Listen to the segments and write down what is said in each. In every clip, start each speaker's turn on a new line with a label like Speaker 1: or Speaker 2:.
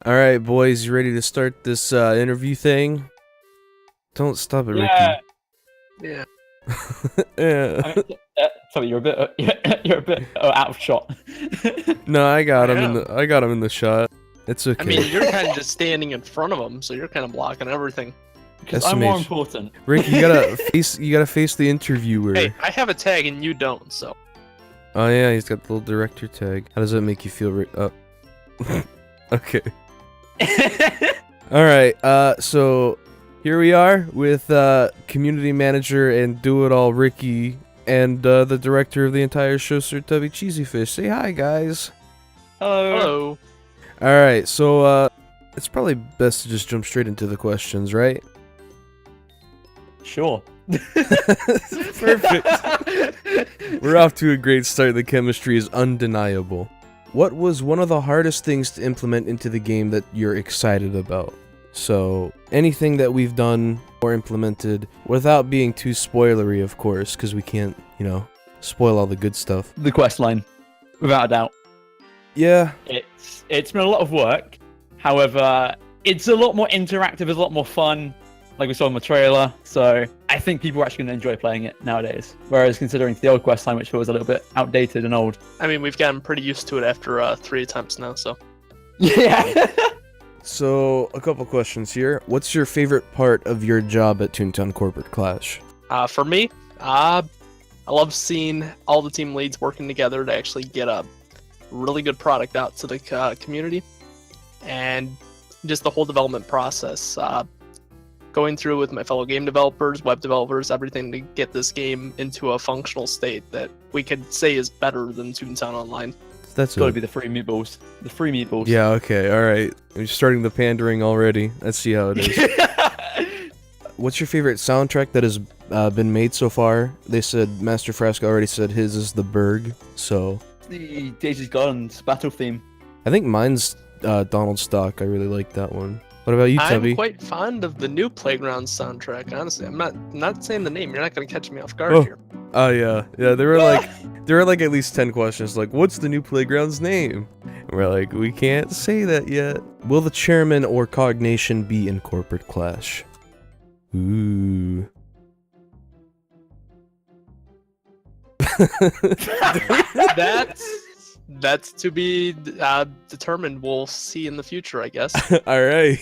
Speaker 1: Alright, boys, you ready to start this interview thing? Don't stop it,
Speaker 2: Yeah,
Speaker 3: Yeah.
Speaker 1: Ricky. Yeah.
Speaker 2: sorry, you're a bit, you're a bit out of shot.
Speaker 1: No, I got
Speaker 3: I
Speaker 1: him
Speaker 3: am.
Speaker 1: I got him in the shot. It's okay.
Speaker 3: I mean, you're kind of just standing in front of them, so you're kind of blocking everything.
Speaker 2: Because I'm more
Speaker 1: Estimation.
Speaker 2: important.
Speaker 1: Ricky, you gotta face the interviewer.
Speaker 3: Hey, I have a tag and you don't, so.
Speaker 1: Oh yeah, he's got the little director tag. How does that make you feel, Okay. Alright, so here we are with community manager and do-it-all Ricky and the director of the entire show, Sir Tubby Cheesyfish. Say hi, guys.
Speaker 3: Hello.
Speaker 1: Alright, so it's probably best to just jump straight into the questions, right?
Speaker 2: Sure.
Speaker 1: Perfect. We're off to a great start. The chemistry is undeniable. What was one of the hardest things to implement into the game that you're excited about? So, anything that we've done or implemented, without being too spoilery, of course, because we can't, spoil all the good stuff.
Speaker 2: The quest line, without a doubt.
Speaker 1: Yeah.
Speaker 2: It's been a lot of work. However, it's a lot more interactive. It's a lot more fun, like we saw in the trailer. So I think people are actually going to enjoy playing it nowadays. Whereas considering the old quest line, which was a little bit outdated and old.
Speaker 3: I mean, we've gotten pretty used to it after 3 attempts now, so.
Speaker 2: Yeah.
Speaker 1: So, a couple questions here. What's your favorite part of your job at Toontown Corporate Clash?
Speaker 3: For me, I love seeing all the team leads working together to actually get a really good product out to the community. And just the whole development process. Going through with my fellow game developers, web developers, everything to get this game into a functional state that we could say is better than Toontown Online.
Speaker 1: That's
Speaker 2: Got to be the free meatballs. The free meatballs.
Speaker 1: Yeah, okay, alright. You're starting the pandering already. Let's see how it is. What's your favorite soundtrack that has been made so far? They said Master Frasco already said his is the Berg, so
Speaker 2: The Daisy's Gardens battle theme.
Speaker 1: I think mine's Donald Stock. I really like that one. What about you, Tubby?
Speaker 3: I'm quite fond of the new Playground soundtrack, honestly. I'm not saying the name, you're not gonna catch me off guard
Speaker 1: Oh.
Speaker 3: here.
Speaker 1: Oh yeah, there were like at least 10 questions. Like, what's the new playground's name? And we're like, we can't say that yet. Will the chairman or cognation be in Corporate Clash? Ooh.
Speaker 3: That's to be determined. We'll see in the future, I guess.
Speaker 1: All right.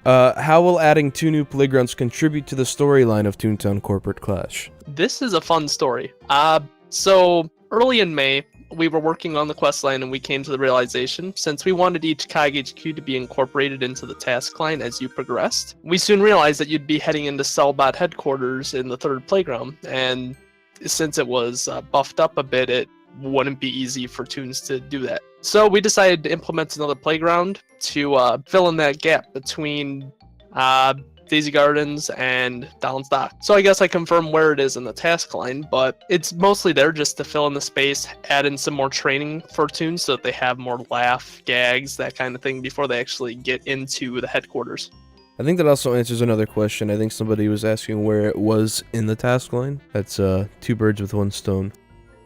Speaker 1: How will adding 2 new playgrounds contribute to the storyline of Toontown Corporate Clash?
Speaker 3: This is a fun story. So early in May, we were working on the quest line and we came to the realization, since we wanted each COG HQ to be incorporated into the task line as you progressed, we soon realized that you'd be heading into Cellbot headquarters in the 3rd playground, and since it was buffed up a bit, it wouldn't be easy for Toons to do that. So we decided to implement another playground to fill in that gap between Daisy Gardens and Donald's Dock. So I guess I confirm where it is in the task line, but it's mostly there just to fill in the space, add in some more training for Toons so that they have more laugh, gags, that kind of thing before they actually get into the headquarters.
Speaker 1: I think that also answers another question. I think somebody was asking where it was in the task line. That's 2 birds with 1 stone.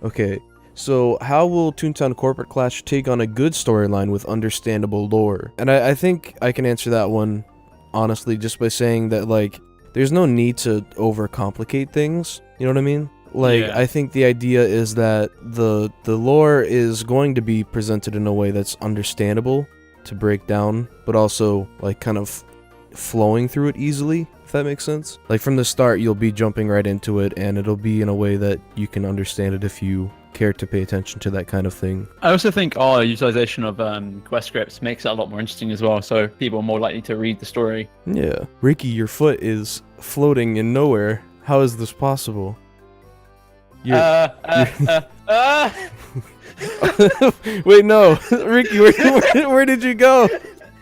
Speaker 1: Okay, so how will Toontown Corporate Clash take on a good storyline with understandable lore? And I think I can answer that one honestly just by saying that, like, there's no need to overcomplicate things. You know what I mean? Like,
Speaker 2: Yeah.
Speaker 1: I think the idea is that the lore is going to be presented in a way that's understandable to break down, but also, like, kind of flowing through it easily, if that makes sense. Like, from the start, you'll be jumping right into it, and it'll be in a way that you can understand it if you care to pay attention to that kind of thing.
Speaker 2: I also think our utilization of quest scripts makes it a lot more interesting as well, so people are more likely to read the story.
Speaker 1: Yeah. Ricky, your foot is floating in nowhere. How is this possible? You're- Wait, no. Ricky, where did you go?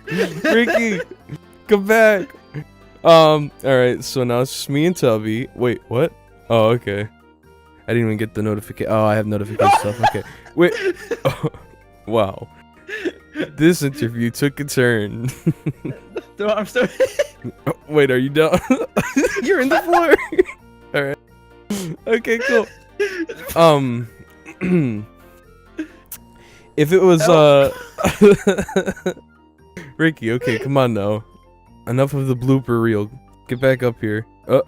Speaker 1: Ricky, come back. Alright, so now it's just me and Tubby. Wait, what? Oh, okay. I didn't even get the notification. Oh, I have notification stuff. Okay. Wait. Oh, wow. This interview took a turn.
Speaker 2: I'm still.
Speaker 1: Oh, wait, are you done? You're in the floor. Alright. Okay, cool. If it was Ricky, okay, come on now. Enough of the blooper reel. Get back up here.
Speaker 3: Oh,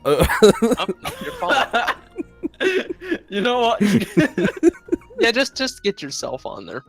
Speaker 3: you're fine.
Speaker 2: You know what?
Speaker 3: Yeah, just get yourself on there.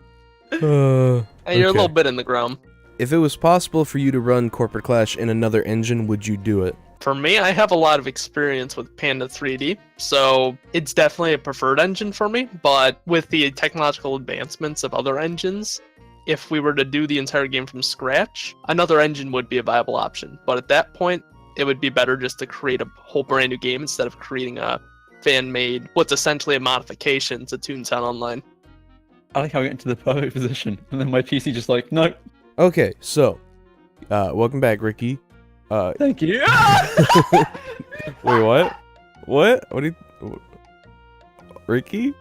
Speaker 1: Uh,
Speaker 3: Hey, you're a
Speaker 1: okay.
Speaker 3: little bit in the ground.
Speaker 1: If it was possible for you to run Corporate Clash in another engine, would you do it?
Speaker 3: For me, I have a lot of experience with Panda 3D, so it's definitely a preferred engine for me. But with the technological advancements of other engines, if we were to do the entire game from scratch, another engine would be a viable option. But at that point, it would be better just to create a whole brand new game instead of creating a fan-made, what's essentially a modification to Toontown Online.
Speaker 2: I like how we get into the perfect position, and then my PC just like, no,
Speaker 1: Okay, so, welcome back, Ricky.
Speaker 2: thank you.
Speaker 1: Wait, what? What? What do you... Ricky?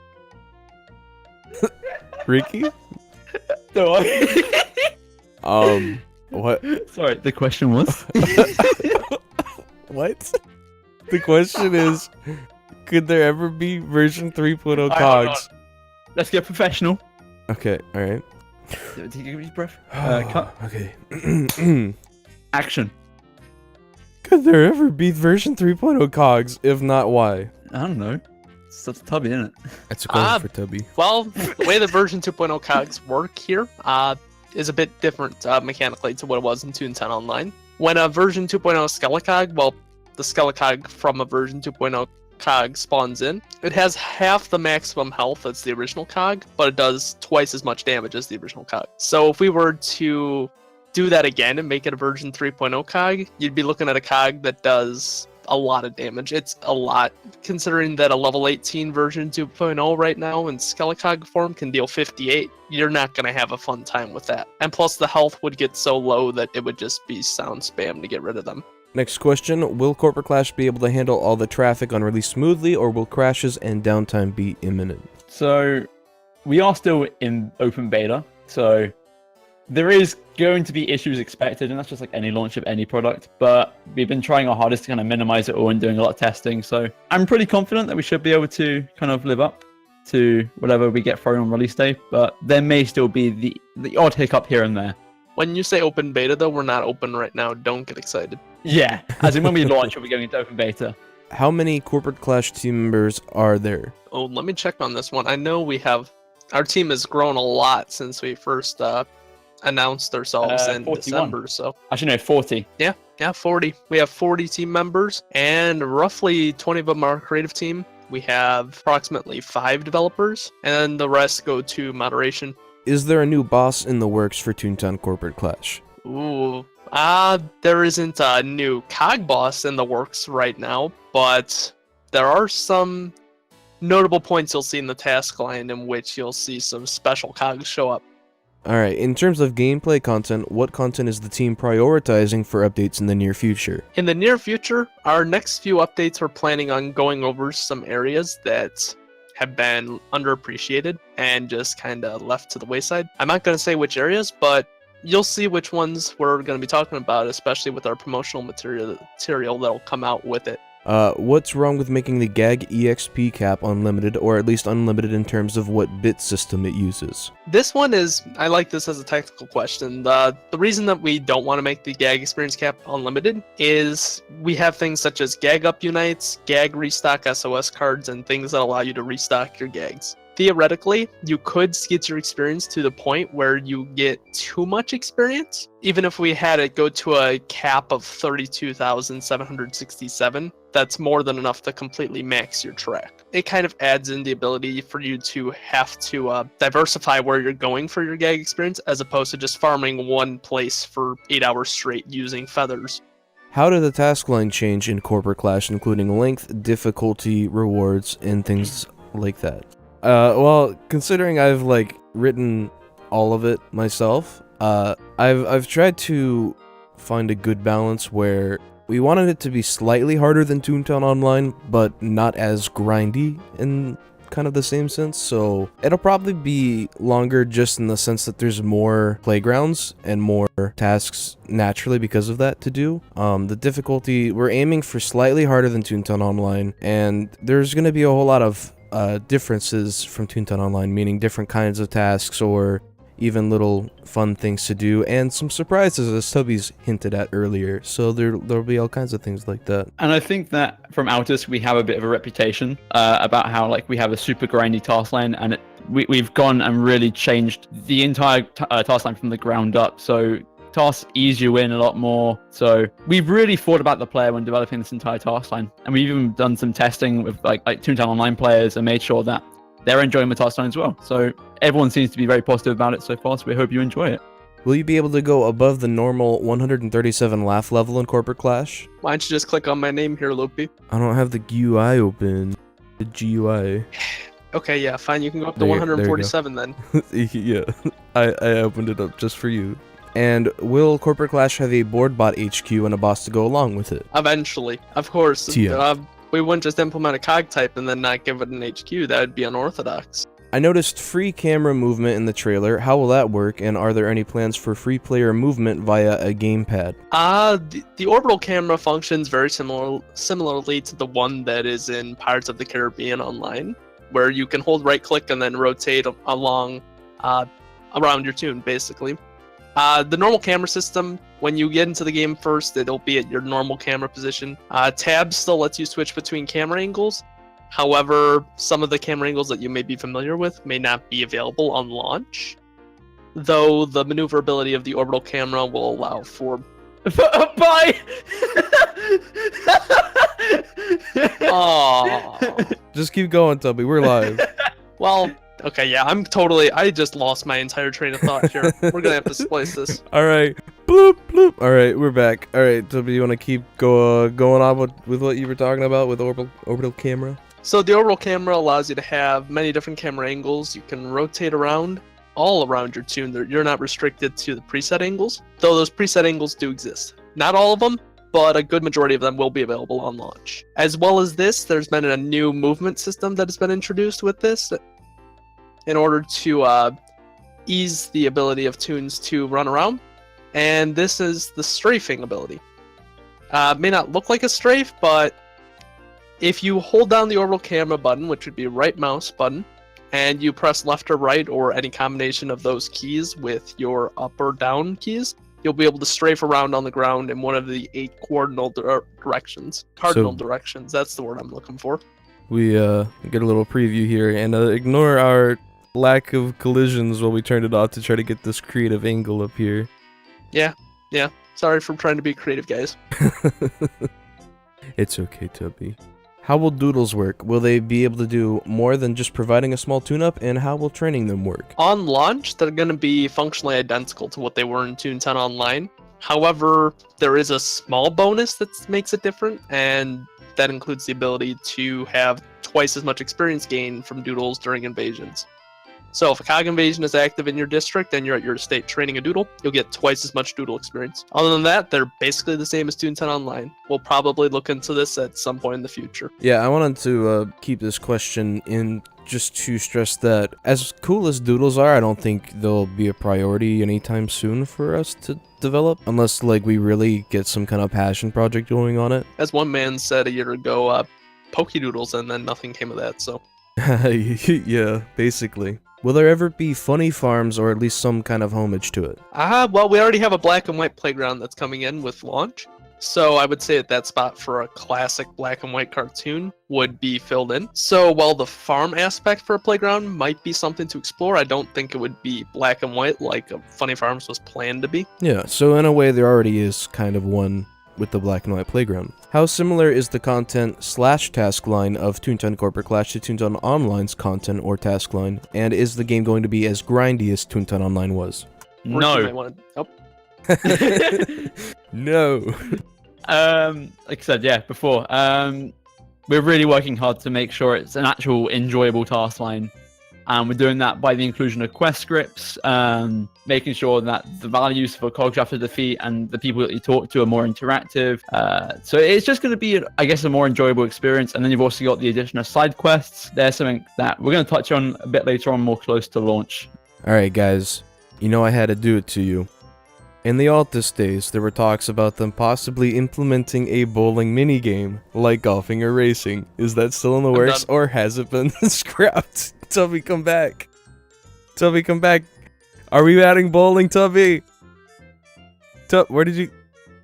Speaker 1: Ricky?
Speaker 2: No,
Speaker 1: What?
Speaker 2: sorry, the question was?
Speaker 1: What? The question is, could there ever be version 3.0
Speaker 2: Alright, hold
Speaker 1: cogs?
Speaker 2: Let's get professional.
Speaker 1: Okay, alright.
Speaker 2: Take a deep breath. Cut.
Speaker 1: Okay.
Speaker 2: Action.
Speaker 1: Could there ever be version 3.0 cogs? If not, why?
Speaker 2: I don't know. It's Tubby, isn't it?
Speaker 1: That's a question for Tubby.
Speaker 3: Well, the way the version 2.0 cogs work here is a bit different mechanically to what it was in Toontown Online. When a version 2.0 Skelecog, well, the Skelecog from a version 2.0 cog spawns in, it has half the maximum health as the original cog, but it does twice as much damage as the original cog. So if we were to do that again and make it a version 3.0 cog, you'd be looking at a cog that does a lot of damage. It's a lot, considering that a level 18 version 2.0 right now in Skelecog form can deal 58. You're not going to have a fun time with that. And plus the health would get so low that it would just be sound spam to get rid of them.
Speaker 1: Next question, will Corporate Clash be able to handle all the traffic on release smoothly, or will crashes and downtime be imminent?
Speaker 2: So, we are still in open beta, so there is going to be issues expected, and that's just like any launch of any product, but we've been trying our hardest to kind of minimize it all and doing a lot of testing, so I'm pretty confident that we should be able to kind of live up to whatever we get thrown on release day, but there may still be the odd hiccup here and there.
Speaker 3: When you say open beta, though, we're not open right now. Don't get excited.
Speaker 2: Yeah, as in when we launch, we'll be going into open beta.
Speaker 1: How many Corporate Clash team members are there?
Speaker 3: Oh, let me check on this one. I know our team has grown a lot since we first announced ourselves in
Speaker 2: 41.
Speaker 3: December. So
Speaker 2: Actually, no, 40.
Speaker 3: yeah, 40. We have 40 team members, and roughly 20 of them are our creative team. We have approximately 5 developers, and then the rest go to moderation.
Speaker 1: Is there a new boss in the works for Toontown Corporate Clash?
Speaker 3: Ooh, there isn't a new cog boss in the works right now, but there are some notable points you'll see in the task line in which you'll see some special cogs show up.
Speaker 1: Alright, in terms of gameplay content, what content is the team prioritizing for updates in the near future?
Speaker 3: In the near future, our next few updates, we're planning on going over some areas that have been underappreciated and just kind of left to the wayside. I'm not going to say which areas, but you'll see which ones we're going to be talking about, especially with our promotional material that'll come out with it.
Speaker 1: What's wrong with making the GAG EXP cap unlimited, or at least unlimited in terms of what bit system it uses?
Speaker 3: This one is, I like this as a technical question. The reason that we don't want to make the GAG experience cap unlimited is we have things such as GAG up unites, GAG restock SOS cards, and things that allow you to restock your GAGs. Theoretically, you could get your experience to the point where you get too much experience. Even if we had it go to a cap of 32,767, that's more than enough to completely max your track. It kind of adds in the ability for you to have to diversify where you're going for your GAG experience, as opposed to just farming one place for 8 hours straight using feathers.
Speaker 1: How did the task line change in Corporate Clash, including length, difficulty, rewards, and things like that? Well, considering I've written all of it myself, I've tried to find a good balance where we wanted it to be slightly harder than Toontown Online, but not as grindy in kind of the same sense. So it'll probably be longer just in the sense that there's more playgrounds and more tasks naturally because of that to do. The difficulty, we're aiming for slightly harder than Toontown Online, and there's going to be a whole lot of differences from Toontown Online, meaning different kinds of tasks or even little fun things to do, and some surprises as Tubby's hinted at earlier. So there'll be all kinds of things like that.
Speaker 2: And I think that from Altus, we have a bit of a reputation about how like we have a super grindy task line, and we've gone and really changed the entire task line from the ground up. So tasks ease you in a lot more. So we've really thought about the player when developing this entire task line, and we've even done some testing with like Toontown Online players and made sure that they're enjoying the task line as well. So everyone seems to be very positive about it so far. So we hope you enjoy it.
Speaker 1: Will you be able to go above the normal 137 laugh level in Corporate Clash?
Speaker 3: Why don't you just click on my name here, Loopy?
Speaker 1: I don't have the GUI open. The GUI.
Speaker 3: Okay, yeah, fine. You can go up to
Speaker 1: There you go.
Speaker 3: 147 then.
Speaker 1: Yeah, I opened it up just for you. And will Corporate Clash have a board bot HQ and a boss to go along with it?
Speaker 3: Eventually, of course.
Speaker 1: TM.
Speaker 3: We wouldn't just implement a cog type and then not give it an HQ. That would be unorthodox.
Speaker 1: I noticed free camera movement in the trailer. How will that work? And are there any plans for free player movement via a gamepad?
Speaker 3: The orbital camera functions very similarly to the one that is in Pirates of the Caribbean Online, where you can hold right click and then rotate along around your tune, basically. The normal camera system, when you get into the game first, it'll be at your normal camera position. Tab still lets you switch between camera angles. However, some of the camera angles that you may be familiar with may not be available on launch, though the maneuverability of the orbital camera will allow for...
Speaker 2: Bye!
Speaker 3: Aww.
Speaker 1: Just keep going, Tubby. We're live.
Speaker 3: Well, okay, yeah, I just lost my entire train of thought here. We're gonna have to splice this.
Speaker 1: All right. Bloop, bloop. All right, we're back. All right, Tubby, you want to keep going on with what you were talking about with orbital camera?
Speaker 3: So the orbital camera allows you to have many different camera angles. You can rotate around all around your tune. You're not restricted to the preset angles, though those preset angles do exist. Not all of them, but a good majority of them will be available on launch. As well as this, there's been a new movement system that has been introduced with this in order to ease the ability of tunes to run around. And this is the strafing ability. May not look like a strafe, but if you hold down the orbital camera button, which would be right mouse button, and you press left or right or any combination of those keys with your up or down keys, you'll be able to strafe around on the ground in one of the 8 cardinal directions. Directions, that's the word I'm looking for.
Speaker 1: We get a little preview here, and ignore our lack of collisions while we turned it off to try to get this creative angle up here.
Speaker 3: Yeah. Sorry for trying to be creative, guys.
Speaker 1: It's okay, Tubby. How will doodles work? Will they be able to do more than just providing a small tune-up, and how will training them work?
Speaker 3: On launch, they're going to be functionally identical to what they were in Toontown Online. However, there is a small bonus that makes it different, and that includes the ability to have twice as much experience gain from doodles during invasions. So if a cog invasion is active in your district and you're at your estate training a doodle, you'll get twice as much doodle experience. Other than that, they're basically the same as Toontown Online. We'll probably look into this at some point in the future.
Speaker 1: Yeah, I wanted to keep this question in just to stress that as cool as doodles are, I don't think they'll be a priority anytime soon for us to develop, unless like we really get some kind of passion project going on it.
Speaker 3: As one man said a year ago, Pokedoodles, and then nothing came of that, so.
Speaker 1: Yeah, basically. Will there ever be funny farms or at least some kind of homage to it?
Speaker 3: Well, we already have a black and white playground that's coming in with launch. So I would say that spot for a classic black and white cartoon would be filled in. So while the farm aspect for a playground might be something to explore, I don't think it would be black and white like Funny Farms was planned to be.
Speaker 1: Yeah, so in a way there already is kind of one with the black and white playground. How similar is the content/task line of Toontown Corporate Clash to Toontown Online's content or task line? And is the game going to be as grindy as Toontown Online was?
Speaker 2: No.
Speaker 1: No.
Speaker 2: Like I said, yeah, before, we're really working hard to make sure it's an actual enjoyable task line. And we're doing that by the inclusion of quest scripts, making sure that the values for cogs after defeat and the people that you talk to are more interactive. So it's just going to be, I guess, a more enjoyable experience. And then you've also got the addition of side quests. There's something that we're going to touch on a bit later on, more close to launch.
Speaker 1: All right, guys. You know I had to do it to you. In the Altus days, there were talks about them possibly implementing a bowling minigame, like golfing or racing. Is that still in the works, or has it been scrapped? Tubby, come back. Tubby, come back. Are we adding bowling, Tubby? Where did you?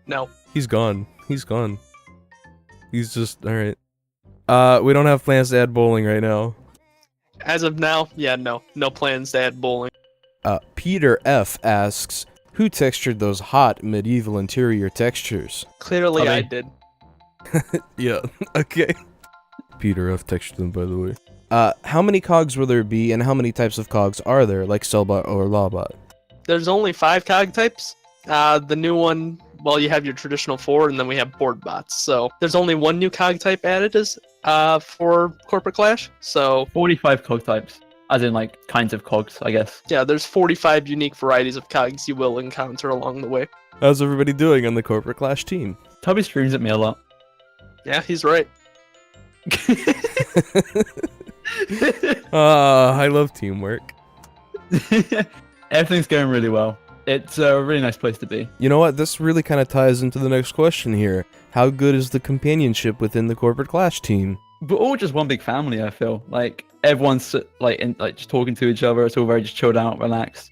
Speaker 3: No.
Speaker 1: He's gone. He's gone. He's just all right. We don't have plans to add bowling right now.
Speaker 3: As of now, yeah, no plans to add bowling.
Speaker 1: Peter F asks, who textured those hot medieval interior textures?
Speaker 3: Clearly, I
Speaker 2: Tubby.
Speaker 3: did.
Speaker 1: Yeah. Okay. Peter F textured them, by the way. How many cogs will there be, and how many types of cogs are there, like Cellbot or Lawbot?
Speaker 3: There's only 5 cog types. The new one, well, you have your traditional 4, and then we have board bots. So there's only one new cog type added for Corporate Clash. So
Speaker 2: 45 cog types, as in like kinds of cogs, I guess.
Speaker 3: yeah, there's 45 unique varieties of cogs you will encounter along the way.
Speaker 1: How's everybody doing on the Corporate Clash team?
Speaker 2: Tubby screams at me a lot.
Speaker 3: Yeah, he's right.
Speaker 1: I love teamwork.
Speaker 2: Everything's going really well. It's a really nice place to be.
Speaker 1: You know what? This really kind of ties into the next question here. How good is the companionship within the Corporate Clash team?
Speaker 2: We're all just one big family, I feel. Like, everyone's just talking to each other. It's all very just chilled out, relaxed.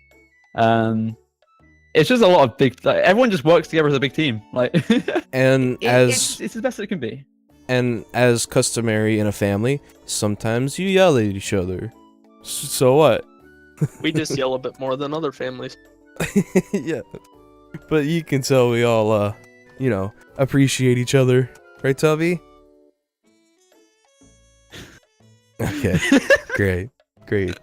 Speaker 2: It's just a lot of big, everyone just works together as a big team. Like,
Speaker 1: And
Speaker 2: it's the best it can be.
Speaker 1: And as customary in a family, sometimes you yell at each other. So what?
Speaker 3: We just yell a bit more than other families.
Speaker 1: Yeah. But you can tell we all, appreciate each other. Right, Tubby? Okay. Great.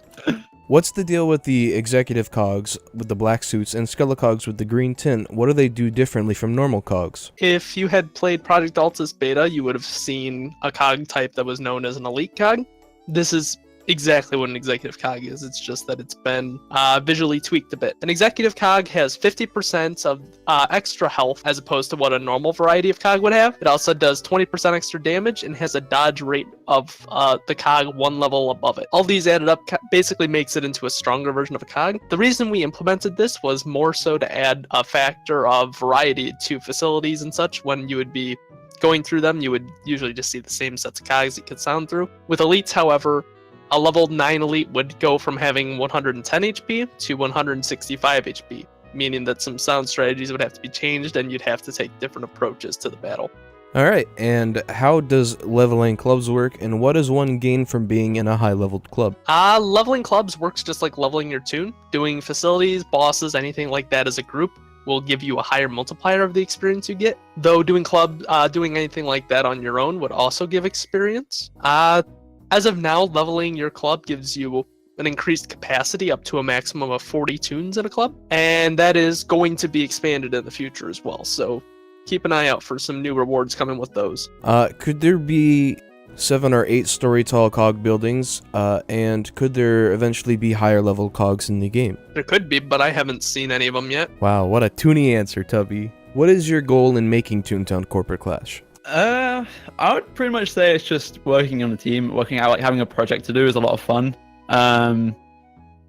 Speaker 1: What's the deal with the executive cogs with the black suits and skelecogs with the green tint? What do they do differently from normal cogs?
Speaker 3: If you had played Project Altus Beta, you would have seen a cog type that was known as an elite cog. This is exactly what an executive cog is. It's just that it's been visually tweaked a bit. An executive cog has 50% of extra health as opposed to what a normal variety of cog would have. It also does 20% extra damage and has a dodge rate of the cog 1 level above it. All these added up basically makes it into a stronger version of a cog. The reason we implemented this was more so to add a factor of variety to facilities and such. When you would be going through them, you would usually just see the same sets of cogs you could sound through. With elites, however, a level 9 elite would go from having 110 HP to 165 HP, meaning that some sound strategies would have to be changed and you'd have to take different approaches to the battle.
Speaker 1: Alright, and how does leveling clubs work, and what does one gain from being in a high-leveled club?
Speaker 3: Leveling clubs works just like leveling your tune. Doing facilities, bosses, anything like that as a group will give you a higher multiplier of the experience you get. Though doing anything like that on your own would also give experience. As of now, leveling your club gives you an increased capacity up to a maximum of 40 tunes in a club, and that is going to be expanded in the future as well. So keep an eye out for some new rewards coming with those.
Speaker 1: Could there be 7 or 8 story tall cog buildings, and could there eventually be higher level cogs in the game?
Speaker 3: There could be, but I haven't seen any of them yet.
Speaker 1: Wow, what a toony answer, Tubby. What is your goal in making Toontown Corporate Clash?
Speaker 2: I would pretty much say it's just working on the team, working out, like having a project to do is a lot of fun. I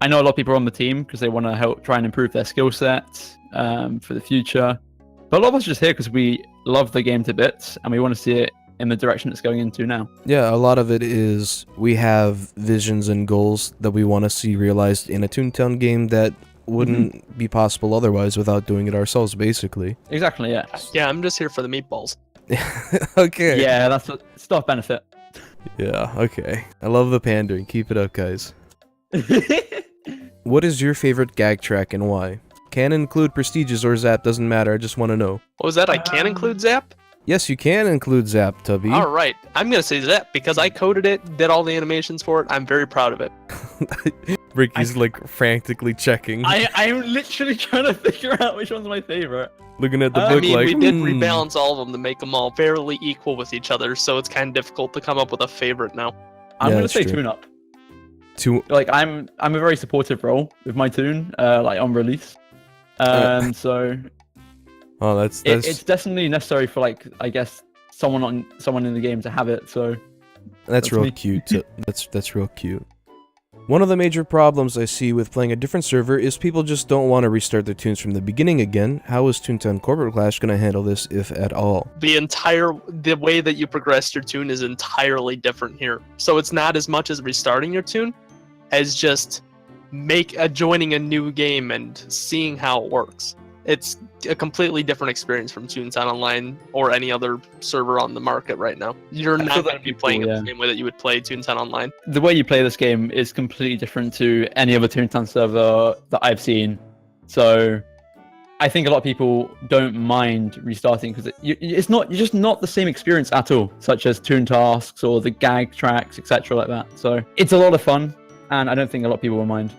Speaker 2: know a lot of people are on the team because they want to help try and improve their skill set for the future. But a lot of us are just here because we love the game to bits and we want to see it in the direction it's going into now.
Speaker 1: Yeah, a lot of it is we have visions and goals that we want to see realized in a Toontown game that wouldn't be possible otherwise without doing it ourselves, basically.
Speaker 2: Exactly, yeah.
Speaker 3: Yeah, I'm just here for the meatballs.
Speaker 1: Okay.
Speaker 2: Yeah, that's a staff benefit.
Speaker 1: Yeah, okay. I love the pandering. Keep it up, guys. What is your favorite gag track and why? Can include prestiges or Zap, doesn't matter, I just want to know.
Speaker 3: What was that? I can include Zap?
Speaker 1: Yes, you can include Zap, Tubby.
Speaker 3: Alright, I'm gonna say Zap because I coded it, did all the animations for it. I'm very proud of it.
Speaker 1: Ricky's frantically checking.
Speaker 2: I'm literally trying to figure out which one's my favorite.
Speaker 1: Looking at the
Speaker 3: I
Speaker 1: book
Speaker 3: mean,
Speaker 1: like,
Speaker 3: we did rebalance all of them to make them all fairly equal with each other, so it's kind of difficult to come up with a favorite now.
Speaker 2: I'm
Speaker 1: Yeah,
Speaker 2: gonna
Speaker 1: that's
Speaker 2: say
Speaker 1: true.
Speaker 2: Tune Up. Like I'm a very supportive role with my tune, like on release. So
Speaker 1: Oh, that's
Speaker 2: it's definitely necessary for like I guess someone in the game to have it. So
Speaker 1: that's real
Speaker 2: me.
Speaker 1: cute. That's real cute. One of the major problems I see with playing a different server is people just don't want to restart their tunes from the beginning again. How is Toontown Corporate Clash going to handle this, if at all?
Speaker 3: The way that you progress your tune is entirely different here. So it's not as much as restarting your tune as just joining a new game and seeing how it works. It's a completely different experience from Toontown Online or any other server on the market right now. You're
Speaker 2: I
Speaker 3: not
Speaker 2: feel
Speaker 3: going
Speaker 2: like
Speaker 3: to be
Speaker 2: people,
Speaker 3: playing it
Speaker 2: yeah.
Speaker 3: the same way that you would play Toontown Online.
Speaker 2: The way you play this game is completely different to any other Toontown server that I've seen. So I think a lot of people don't mind restarting because it's just not the same experience at all, such as Toon Tasks or the gag tracks, etc. like that. So it's a lot of fun, and I don't think a lot of people will mind.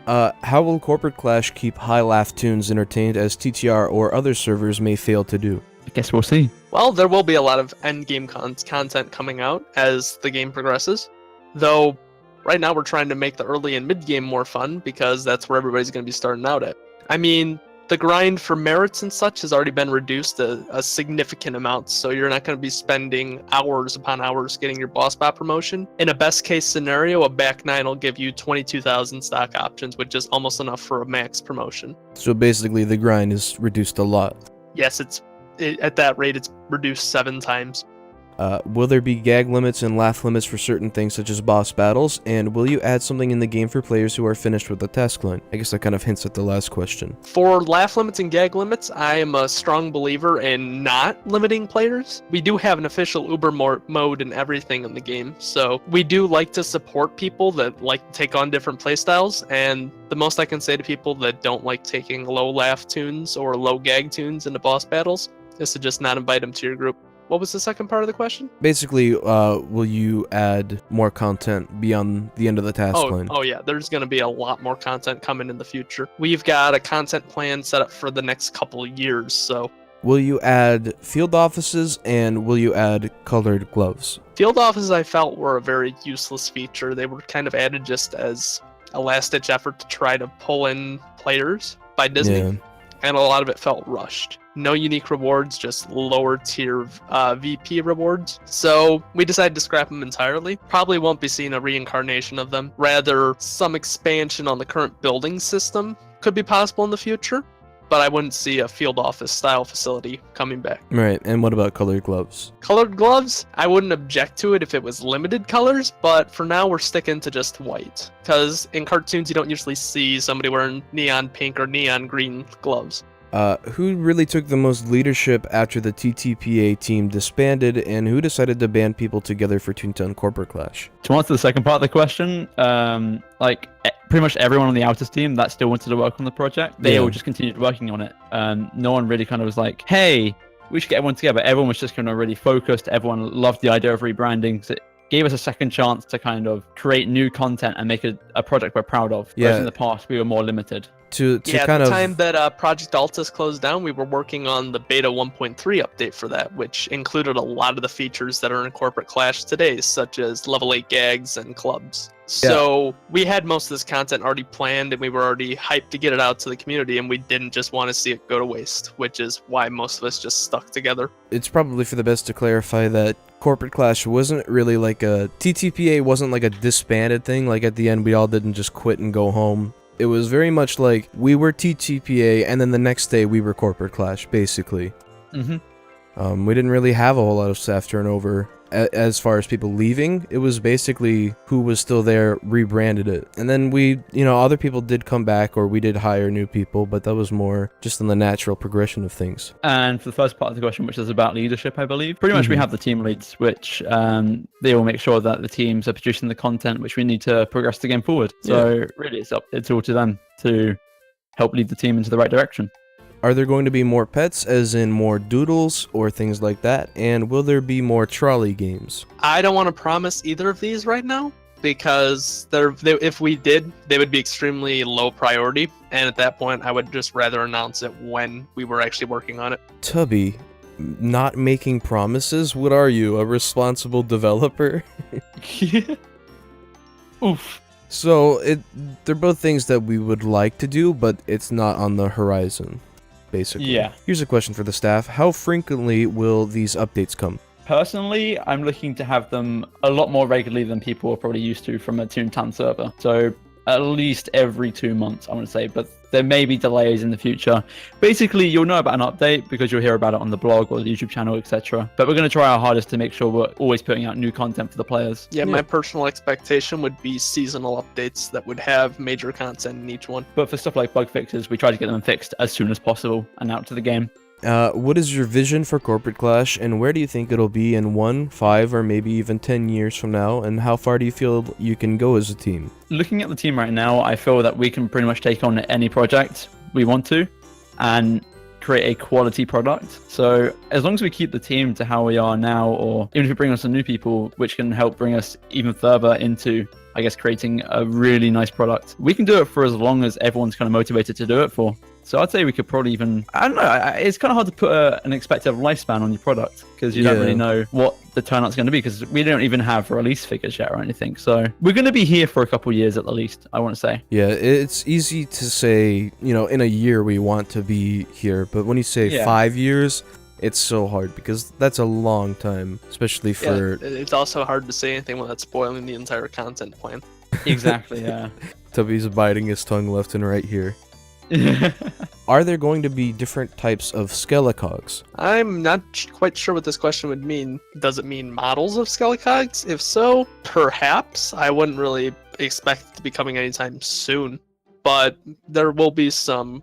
Speaker 1: How will Corporate Clash keep high laugh tunes entertained as TTR or other servers may fail to do?
Speaker 2: I guess we'll see.
Speaker 3: Well, there will be a lot of endgame content coming out as the game progresses. Though, right now we're trying to make the early and mid game more fun because that's where everybody's going to be starting out at. I mean, the grind for merits and such has already been reduced a significant amount, so you're not going to be spending hours upon hours getting your boss bot promotion. In a best case scenario, a back 9 will give you 22,000 stock options, which is almost enough for a max promotion.
Speaker 1: So basically the grind is reduced a lot.
Speaker 3: Yes, at that rate, it's reduced 7 times.
Speaker 1: Will there be gag limits and laugh limits for certain things such as boss battles? And will you add something in the game for players who are finished with the task line? I guess that kind of hints at the last question.
Speaker 3: For laugh limits and gag limits, I am a strong believer in not limiting players. We do have an official Uber mode and everything in the game, so we do like to support people that like to take on different playstyles, and the most I can say to people that don't like taking low laugh tunes or low gag tunes into boss battles is to just not invite them to your group. What was the second part of the question?
Speaker 1: Basically, will you add more content beyond the end of the task line?
Speaker 3: Oh yeah, there's going to be a lot more content coming in the future. We've got a content plan set up for the next couple of years, so...
Speaker 1: Will you add field offices, and will you add colored gloves?
Speaker 3: Field offices I felt were a very useless feature. They were kind of added just as a last-ditch effort to try to pull in players by Disney.
Speaker 1: Yeah.
Speaker 3: And a lot of it felt rushed. No unique rewards, just lower tier VP rewards. So we decided to scrap them entirely. Probably won't be seeing a reincarnation of them. Rather, some expansion on the current building system could be possible in the future, but I wouldn't see a field office style facility coming back.
Speaker 1: Right, and what about colored gloves?
Speaker 3: Colored gloves, I wouldn't object to it if it was limited colors, but for now we're sticking to just white. Because in cartoons you don't usually see somebody wearing neon pink or neon green gloves.
Speaker 1: Who really took the most leadership after the TTPA team disbanded, and who decided to band people together for Toontown Corporate Clash?
Speaker 2: To answer the second part of the question, pretty much everyone on the Outers team that still wanted to work on the project, they all just continued working on it. No one really kind of was like, hey, we should get everyone together. Everyone was just kind of really focused. Everyone loved the idea of rebranding because it gave us a second chance to kind of create new content and make a project we're proud of. Whereas in the past, we were more limited.
Speaker 1: To
Speaker 3: yeah,
Speaker 1: kind
Speaker 3: at the
Speaker 1: of
Speaker 3: time that Project Altus closed down, we were working on the beta 1.3 update for that, which included a lot of the features that are in Corporate Clash today, such as level 8 gags and clubs. So we had most of this content already planned, and we were already hyped to get it out to the community, and we didn't just want to see it go to waste, which is why most of us just stuck together.
Speaker 1: It's probably for the best to clarify that Corporate Clash wasn't really like a... TTPA wasn't like a disbanded thing, like at the end we all didn't just quit and go home. It was very much like we were TTPA, and then the next day we were Corporate Clash, basically.
Speaker 2: Mm-hmm.
Speaker 1: We didn't really have a whole lot of staff turnover. As far as people leaving, it was basically who was still there rebranded it. And then we, other people did come back, or we did hire new people, but that was more just in the natural progression of things.
Speaker 2: And for the first part of the question, which is about leadership, I believe, pretty much we have the team leads, which they will make sure that the teams are producing the content which we need to progress the game forward. So really, it's all to them to help lead the team into the right direction.
Speaker 1: Are there going to be more pets, as in more doodles or things like that? And will there be more trolley games?
Speaker 3: I don't want to promise either of these right now, because if we did, they would be extremely low priority. And at that point, I would just rather announce it when we were actually working on it.
Speaker 1: Tubby, not making promises? What are you, a responsible developer?
Speaker 2: Oof.
Speaker 1: So, they're both things that we would like to do, but it's not on the horizon. Basically.
Speaker 2: Yeah.
Speaker 1: Here's a question for the staff. How frequently will these updates come?
Speaker 2: Personally, I'm looking to have them a lot more regularly than people are probably used to from a Toontown server. So at least every 2 months, I want to say, but there may be delays in the future. Basically, you'll know about an update because you'll hear about it on the blog or the YouTube channel, etc. But we're going to try our hardest to make sure we're always putting out new content for the players.
Speaker 3: Yeah, my personal expectation would be seasonal updates that would have major content in each one.
Speaker 2: But for stuff like bug fixes, we try to get them fixed as soon as possible and out to the game.
Speaker 1: What is your vision for Corporate Clash, and where do you think it'll be in 1, 5, or maybe even 10 years from now, and how far do you feel you can go as a team?
Speaker 2: Looking at the team right now, I feel that we can pretty much take on any project we want to and create a quality product. So as long as we keep the team to how we are now, or even if we bring on some new people, which can help bring us even further into, I guess, creating a really nice product, we can do it for as long as everyone's kind of motivated to do it for. So I'd say we could probably even, I don't know, it's kind of hard to put an expected lifespan on your product because you don't really know what the turnout's going to be because we don't even have release figures yet or anything. So we're going to be here for a couple years at the least, I want to say.
Speaker 1: Yeah, it's easy to say, you know, in a year we want to be here, but when you say 5 years, it's so hard because that's a long time, especially for...
Speaker 3: Yeah, it's also hard to say anything without spoiling the entire content plan.
Speaker 2: Exactly, yeah.
Speaker 1: Tubby's biting his tongue left and right here. Are there going to be different types of Skellicogs?
Speaker 3: I'm not quite sure what this question would mean. Does it mean models of Skellicogs? If so, perhaps. I wouldn't really expect it to be coming anytime soon. But there will be some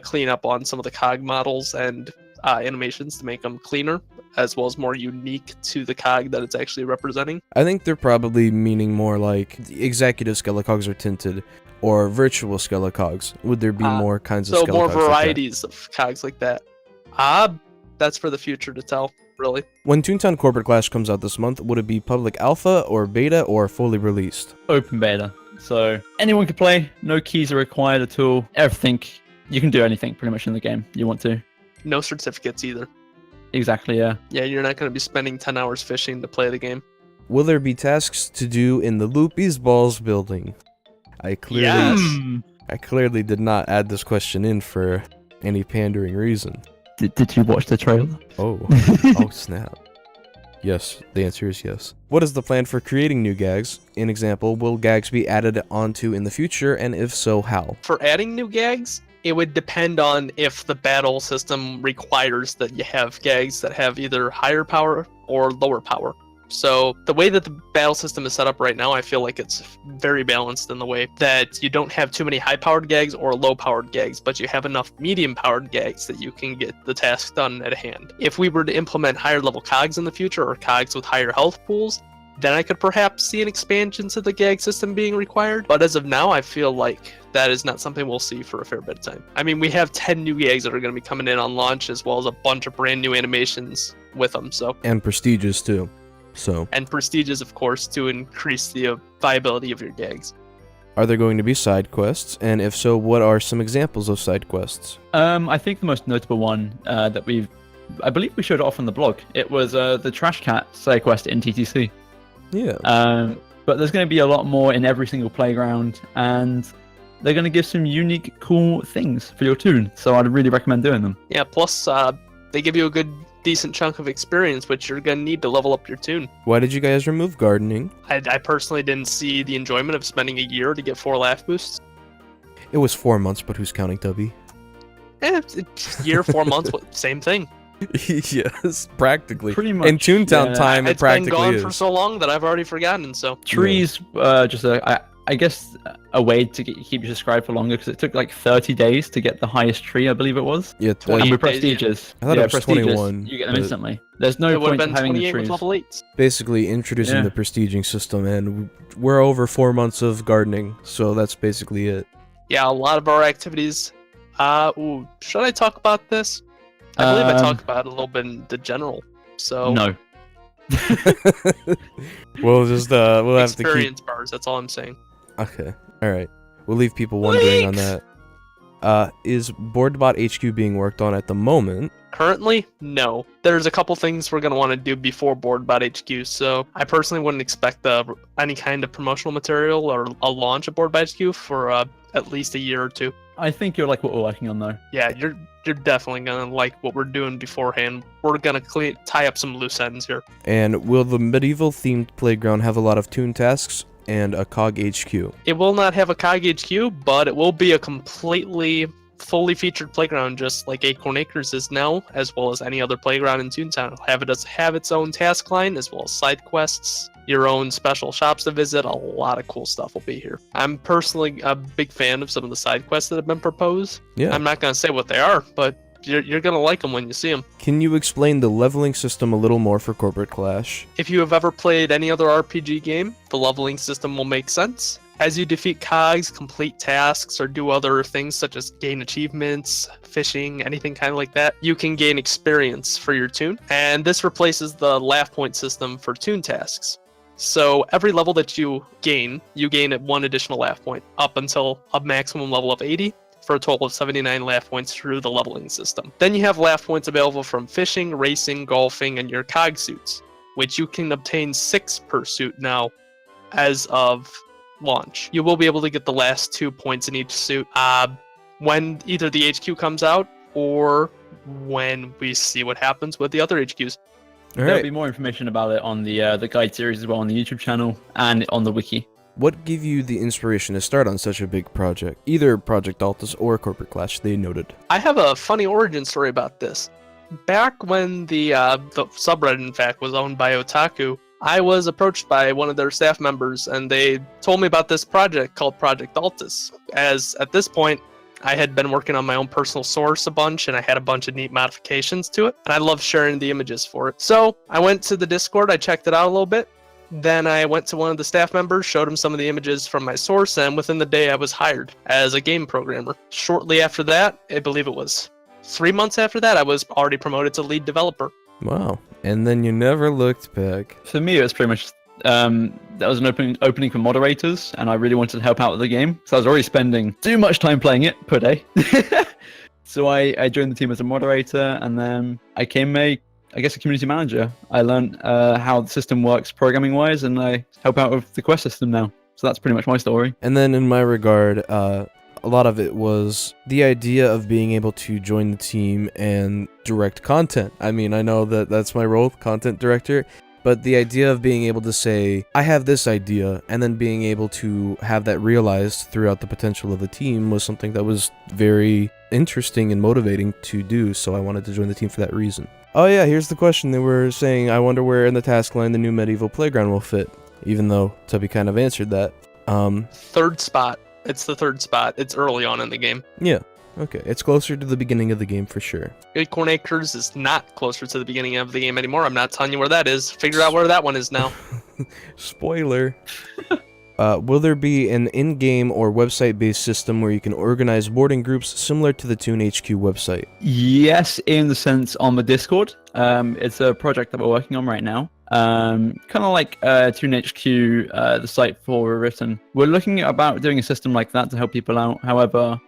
Speaker 3: cleanup on some of the cog models and animations to make them cleaner, as well as more unique to the cog that it's actually representing.
Speaker 1: I think they're probably meaning more like the executive Skellicogs are tinted, or virtual Skellicogs. Would there be more kinds of Skellicogs?
Speaker 3: So more varieties of cogs like that. That's for the future to tell, really.
Speaker 1: When Toontown Corporate Clash comes out this month, would it be public alpha, or beta, or fully released?
Speaker 2: Open beta. So anyone can play, no keys are required at all. Everything, you can do anything pretty much in the game you want to.
Speaker 3: No certificates either.
Speaker 2: Exactly, yeah.
Speaker 3: Yeah, you're not going to be spending 10 hours fishing to play the game.
Speaker 1: Will there be tasks to do in the Loopy's Balls building? I clearly did not add this question in for any pandering reason.
Speaker 2: Did you watch the trailer?
Speaker 1: Oh, oh snap. Yes, the answer is yes. What is the plan for creating new gags? In example, will gags be added onto in the future, and if so, how?
Speaker 3: For adding new gags, it would depend on if the battle system requires that you have gags that have either higher power or lower power. So the way that the battle system is set up right now, I feel like it's very balanced in the way that you don't have too many high-powered gags or low-powered gags, but you have enough medium-powered gags that you can get the task done at hand. If we were to implement higher-level cogs in the future, or cogs with higher health pools, then I could perhaps see an expansion to the gag system being required. But as of now, I feel like that is not something we'll see for a fair bit of time. I mean, we have 10 new gags that are going to be coming in on launch, as well as a bunch of brand new animations with them. So
Speaker 1: and prestigious too.
Speaker 3: And prestigious, of course, to increase the viability of your gags.
Speaker 1: Are there going to be side quests? And if so, what are some examples of side quests?
Speaker 2: I think the most notable one that I believe we showed it off on the blog. It was the Trash Cat side quest in TTC.
Speaker 1: Yeah.
Speaker 2: But there's going to be a lot more in every single playground, and they're going to give some unique, cool things for your toon. So I'd really recommend doing them.
Speaker 3: Yeah, plus they give you a good, decent chunk of experience, which you're going to need to level up your toon.
Speaker 1: Why did you guys remove gardening?
Speaker 3: I personally didn't see the enjoyment of spending a year to get 4 laugh boosts.
Speaker 1: It was 4 months, but who's counting, Tubby?
Speaker 3: Year, 4 months, same thing.
Speaker 1: Yes, practically.
Speaker 2: Pretty much.
Speaker 1: In Toontown time, it practically
Speaker 3: It's been gone
Speaker 1: is.
Speaker 3: for so long that I've already forgotten, so.
Speaker 2: Trees, just I guess a way to keep you subscribed for longer, because it took like 30 days to get the highest tree, I believe it was.
Speaker 1: Yeah,
Speaker 2: And with
Speaker 3: 28 days,
Speaker 2: prestigious.
Speaker 1: I thought it was
Speaker 2: prestigious,
Speaker 1: 21,
Speaker 2: you get them
Speaker 1: but-
Speaker 2: instantly. There's no
Speaker 3: It would
Speaker 2: point
Speaker 3: have
Speaker 2: in
Speaker 3: been
Speaker 2: having the
Speaker 3: 28 with
Speaker 2: trees.
Speaker 3: level 8s.
Speaker 1: Basically introducing
Speaker 2: Yeah.
Speaker 1: the prestiging system, and we're over 4 months of gardening, so that's basically it.
Speaker 3: Yeah, a lot of our activities. Should I talk about this? I believe I talked about it a little bit in the general. So
Speaker 2: No.
Speaker 1: We'll just we'll have to keep.
Speaker 3: experience bars. That's all I'm saying.
Speaker 1: Okay, all right. We'll leave people wondering on that. Is BoardBot HQ being worked on at the moment?
Speaker 3: Currently, no. There's a couple things we're gonna want to do before BoardBot HQ. So I personally wouldn't expect any kind of promotional material or a launch of BoardBot HQ for at least a year or 2.
Speaker 2: I think you're like what we're working on though.
Speaker 3: Yeah, you're definitely gonna like what we're doing beforehand. We're gonna tie up some loose ends here.
Speaker 1: And will the medieval themed playground have a lot of toon tasks? and a COG HQ.
Speaker 3: It will not have a COG HQ, but it will be a completely fully featured playground, just like Acorn Acres is now, as well as any other playground in Toontown. It'll have its own task line, as well as side quests, your own special shops to visit. A lot of cool stuff will be here. I'm personally a big fan of some of the side quests that have been proposed.
Speaker 1: Yeah.
Speaker 3: I'm not going to say what they are, but you're going to like them when you see them.
Speaker 1: Can you explain the leveling system a little more for Corporate Clash?
Speaker 3: If you have ever played any other RPG game, the leveling system will make sense. As you defeat cogs, complete tasks, or do other things such as gain achievements, fishing, anything kind of like that, you can gain experience for your toon. And this replaces the laugh point system for toon tasks. So every level that you gain at 1 additional laugh point, up until a maximum level of 80, for a total of 79 laugh points through the leveling system. Then you have laugh points available from fishing, racing, golfing, and your cog suits, which you can obtain 6 per suit now as of launch. You will be able to get the last 2 points in each suit when either the HQ comes out or when we see what happens with the other HQs.
Speaker 1: All
Speaker 2: There'll
Speaker 1: right.
Speaker 2: be more information about it on the guide series as well on the YouTube channel and on the wiki.
Speaker 1: What gave you the inspiration to start on such a big project? Either Project Altus or Corporate Clash, they noted.
Speaker 3: I have a funny origin story about this. Back when the subreddit, in fact, was owned by Otaku, I was approached by one of their staff members, and they told me about this project called Project Altus. As at this point, I had been working on my own personal source a bunch, and I had a bunch of neat modifications to it, and I love sharing the images for it. So I went to the Discord, I checked it out a little bit, then I went to one of the staff members, showed him some of the images from my source, and within the day I was hired as a game programmer. Shortly after that, I believe it was 3 months after that, I was already promoted to lead developer.
Speaker 1: Wow. And then you never looked back.
Speaker 2: For me, it was pretty much that was an opening for moderators, and I really wanted to help out with the game, so I was already spending too much time playing it per day. So I joined the team as a moderator, and then I became a community manager. I learned how the system works programming-wise, and I help out with the quest system now. So that's pretty much my story.
Speaker 1: And then in my regard, a lot of it was the idea of being able to join the team and direct content. I mean, I know that that's my role, content director, but the idea of being able to say, I have this idea, and then being able to have that realized throughout the potential of the team was something that was very interesting and motivating to do, so I wanted to join the team for that reason. Oh yeah, here's the question. They were saying, I wonder where in the task line the new medieval playground will fit, even though Tubby kind of answered that.
Speaker 3: Third spot. It's the third spot. It's early on in the game.
Speaker 1: Yeah, okay. It's closer to the beginning of the game for sure.
Speaker 3: Acorn Acres is not closer to the beginning of the game anymore. I'm not telling you where that is. Figure out where that one is now.
Speaker 1: Spoiler. Will there be an in-game or website-based system where you can organize boarding groups similar to the Toon HQ website?
Speaker 2: Yes, in the sense on the Discord. It's a project that we're working on right now. Kind of like Toon HQ, the site for written. We're looking about doing a system like that to help people out. However,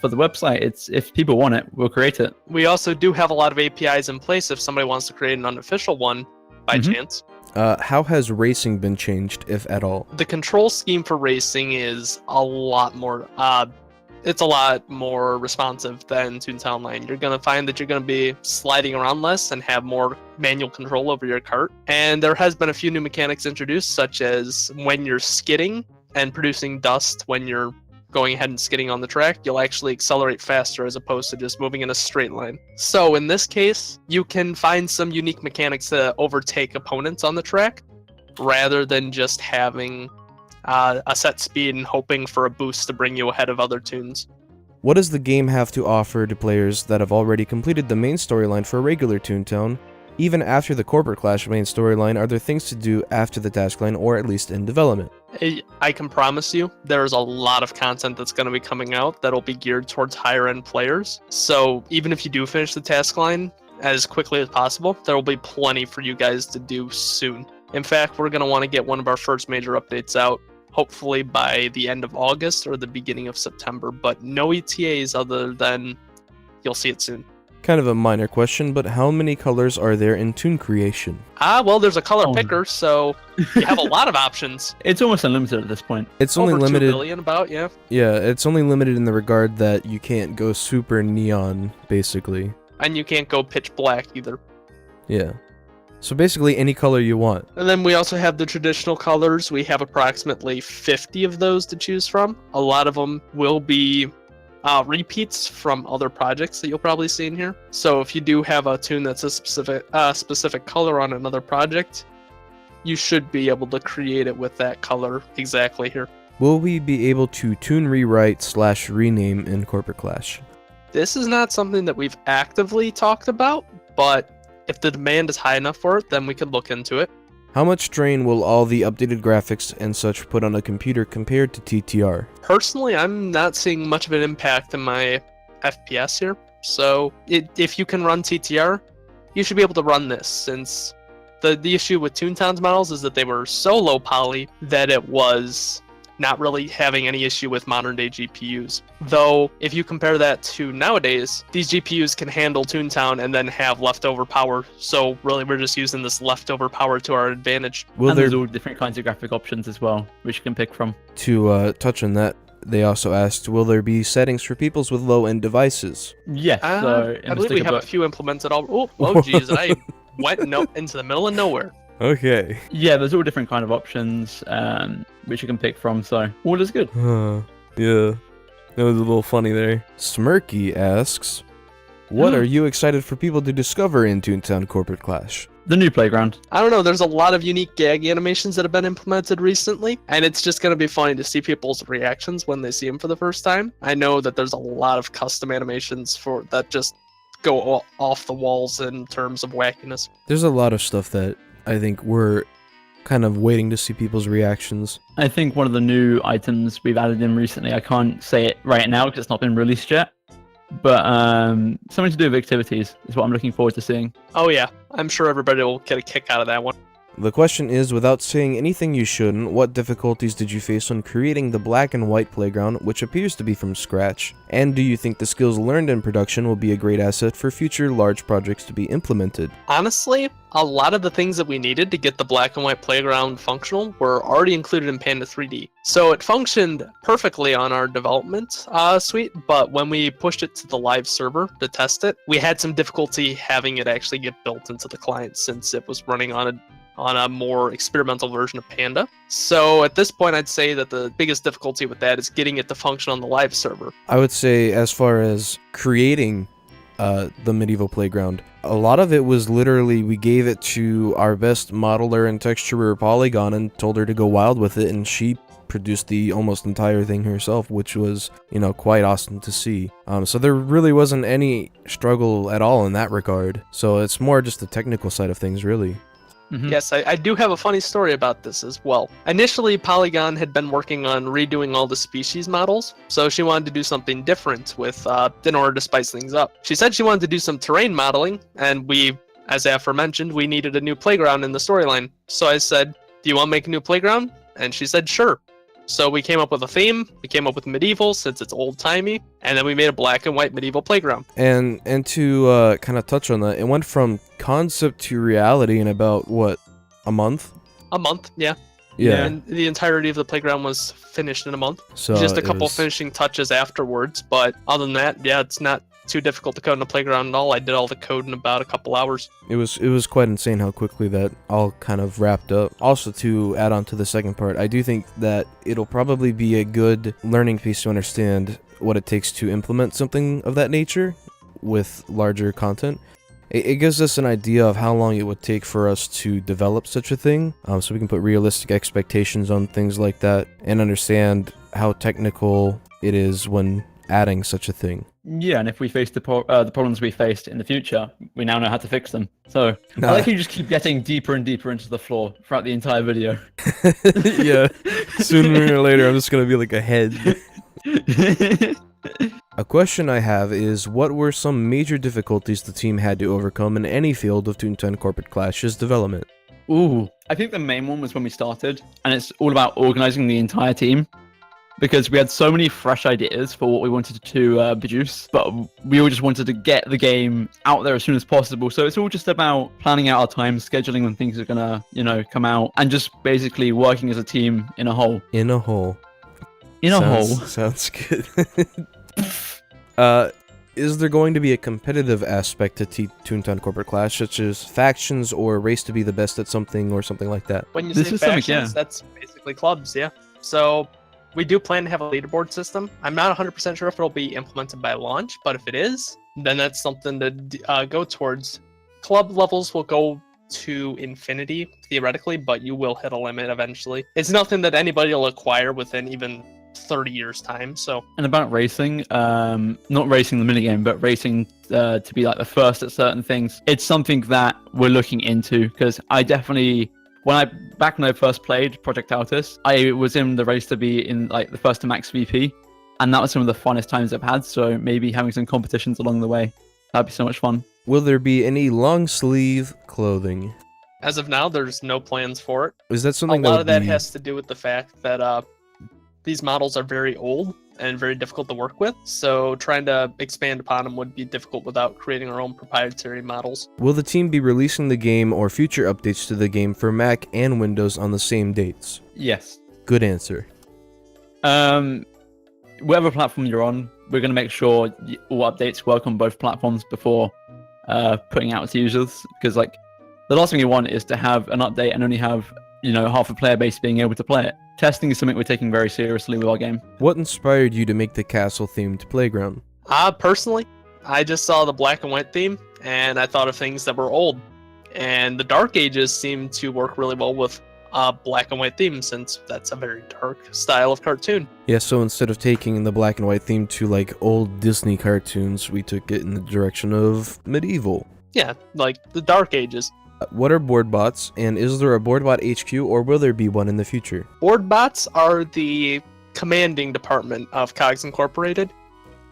Speaker 2: for the website, it's if people want it, we'll create it.
Speaker 3: We also do have a lot of APIs in place if somebody wants to create an unofficial one by chance.
Speaker 1: How has racing been changed, if at all?
Speaker 3: The control scheme for racing is a lot more it's a lot more responsive than Toontown Online. You're going to find that you're going to be sliding around less and have more manual control over your cart. And there has been a few new mechanics introduced, such as when you're skidding and producing dust when you're going ahead and skidding on the track, you'll actually accelerate faster as opposed to just moving in a straight line. So in this case, you can find some unique mechanics to overtake opponents on the track rather than just having a set speed and hoping for a boost to bring you ahead of other tunes.
Speaker 1: What does the game have to offer to players that have already completed the main storyline for regular Toontown? Even after the Corporate Clash main storyline, are there things to do after the task line, or at least in development?
Speaker 3: I can promise you there's a lot of content that's going to be coming out that'll be geared towards higher end players. So even if you do finish the task line as quickly as possible, there will be plenty for you guys to do soon. In fact, we're going to want to get one of our first major updates out hopefully by the end of August or the beginning of September, but no ETAs other than you'll see it soon.
Speaker 1: Kind of a minor question, but how many colors are there in Toon creation?
Speaker 3: Well, there's a color picker, so you have a lot of options.
Speaker 2: It's almost unlimited at this point.
Speaker 1: It's only
Speaker 3: Over
Speaker 1: limited.
Speaker 3: 2 billion about, yeah.
Speaker 1: Yeah, it's only limited in the regard that you can't go super neon, basically.
Speaker 3: And you can't go pitch black either.
Speaker 1: Yeah. So basically any color you want.
Speaker 3: And then we also have the traditional colors. We have approximately 50 of those to choose from. A lot of them will be repeats from other projects that you'll probably see in here. So if you do have a tune that's a specific color on another project, you should be able to create it with that color exactly here.
Speaker 1: Will we be able to tune rewrite / rename in Corporate Clash?
Speaker 3: This is not something that we've actively talked about, but if the demand is high enough for it, then we could look into it.
Speaker 1: How much strain will all the updated graphics and such put on a computer compared to TTR?
Speaker 3: Personally, I'm not seeing much of an impact in my FPS here. So if you can run TTR, you should be able to run this, since the issue with Toontown's models is that they were so low poly that it was not really having any issue with modern day GPUs. Though, if you compare that to nowadays, these GPUs can handle Toontown and then have leftover power. So really, we're just using this leftover power to our advantage.
Speaker 2: And there's all different kinds of graphic options as well, which you can pick from.
Speaker 1: To touch on that, they also asked, will there be settings for peoples with low-end devices?
Speaker 2: Yes, so
Speaker 3: I believe we have a few implemented already. Oh, geez, I went into the middle of nowhere.
Speaker 1: Okay.
Speaker 2: Yeah, there's all different kind of options which you can pick from, so all is good.
Speaker 1: Yeah, that was a little funny there. Smirky asks, what are you excited for people to discover in Toontown Corporate Clash?
Speaker 2: The new playground.
Speaker 3: I don't know, there's a lot of unique gag animations that have been implemented recently, and it's just going to be funny to see people's reactions when they see them for the first time. I know that there's a lot of custom animations that just go off the walls in terms of wackiness.
Speaker 1: There's a lot of stuff that I think we're kind of waiting to see people's reactions.
Speaker 2: I think one of the new items we've added in recently, I can't say it right now because it's not been released yet, but something to do with activities is what I'm looking forward to seeing.
Speaker 3: Oh yeah, I'm sure everybody will get a kick out of that one.
Speaker 1: The question is, without saying anything you shouldn't, what difficulties did you face when creating the black and white playground, which appears to be from scratch? And do you think the skills learned in production will be a great asset for future large projects to be implemented?
Speaker 3: Honestly, a lot of the things that we needed to get the black and white playground functional were already included in Panda 3D. So it functioned perfectly on our development suite, but when we pushed it to the live server to test it, we had some difficulty having it actually get built into the client since it was running on a more experimental version of Panda. So at this point, I'd say that the biggest difficulty with that is getting it to function on the live server.
Speaker 1: I would say, as far as creating the medieval playground, a lot of it was literally we gave it to our best modeler and texturer Polygon and told her to go wild with it, and she produced the almost entire thing herself, which was, quite awesome to see. So there really wasn't any struggle at all in that regard. So it's more just the technical side of things, really.
Speaker 2: Mm-hmm.
Speaker 3: Yes, I do have a funny story about this as well. Initially, Polygon had been working on redoing all the species models, so she wanted to do something different in order to spice things up. She said she wanted to do some terrain modeling, and as aforementioned, we needed a new playground in the storyline. So I said, do you want to make a new playground? And she said, sure. So we came up with a theme, we came up with medieval since it's old-timey, and then we made a black and white medieval playground.
Speaker 1: And to kind of touch on that, it went from concept to reality in about, what, a month?
Speaker 3: A month, yeah.
Speaker 1: Yeah.
Speaker 3: And the entirety of the playground was finished in a month.
Speaker 1: So
Speaker 3: Just a couple finishing touches afterwards, but other than that, yeah, it's not too difficult to code in a playground at all. I did all the code in about a couple hours.
Speaker 1: It was quite insane how quickly that all kind of wrapped up. Also, to add on to the second part, I do think that it'll probably be a good learning piece to understand what it takes to implement something of that nature with larger content. It gives us an idea of how long it would take for us to develop such a thing, so we can put realistic expectations on things like that and understand how technical it is when adding such a thing.
Speaker 2: Yeah, and if we face the problems we faced in the future, we now know how to fix them. So I like you just keep getting deeper and deeper into the floor throughout the entire video.
Speaker 1: Yeah, sooner or later I'm just gonna be like a head. A question I have is, what were some major difficulties the team had to overcome in any field of Toontown Corporate Clash's development?
Speaker 2: Ooh, I think the main one was when we started, and it's all about organizing the entire team. Because we had so many fresh ideas for what we wanted to produce, but we all just wanted to get the game out there as soon as possible. So it's all just about planning out our time, scheduling when things are gonna, come out, and just basically working as a team in a whole.
Speaker 1: In a hole.
Speaker 2: In a hole.
Speaker 1: Sounds good. Is there going to be a competitive aspect to Toontown Corporate Clash, such as factions or a race to be the best at something or something like that?
Speaker 3: When you
Speaker 2: This
Speaker 3: say
Speaker 2: is something,
Speaker 3: factions,
Speaker 2: yeah.
Speaker 3: that's basically clubs, yeah. So we do plan to have a leaderboard system. I'm not 100% sure if it'll be implemented by launch, but if it is, then that's something to go towards. Club levels will go to infinity, theoretically, but you will hit a limit eventually. It's nothing that anybody will acquire within even 30 years' time, so...
Speaker 2: And about racing, not racing the minigame, but racing to be like the first at certain things. It's something that we're looking into because I definitely, back when I first played Project Altus, I was in the race to be in like the first to max VP, and that was some of the funnest times I've had. So maybe having some competitions along the way, that'd be so much fun.
Speaker 1: Will there be any long sleeve clothing?
Speaker 3: As of now, there's no plans for it.
Speaker 1: Is that something
Speaker 3: A lot
Speaker 1: that
Speaker 3: of that
Speaker 1: be...
Speaker 3: has to do with the fact that these models are very old and very difficult to work with, so trying to expand upon them would be difficult without creating our own proprietary models.
Speaker 1: Will the team be releasing the game or future updates to the game for Mac and Windows on the same dates?
Speaker 2: Yes.
Speaker 1: Good answer.
Speaker 2: Whatever platform you're on, we're going to make sure all updates work on both platforms before putting out to users, because like the last thing you want is to have an update and only have half a player base being able to play it. Testing is something we're taking very seriously with our game.
Speaker 1: What inspired you to make the castle-themed playground?
Speaker 3: Personally, I just saw the black and white theme, and I thought of things that were old. And the Dark Ages seem to work really well with black and white theme, since that's a very dark style of cartoon.
Speaker 1: Yeah, so instead of taking the black and white theme to like old Disney cartoons, we took it in the direction of medieval.
Speaker 3: Yeah, like the Dark Ages.
Speaker 1: What are board bots, and is there a board bot HQ, or will there be one in the future?
Speaker 3: Board bots are the commanding department of Cogs Incorporated.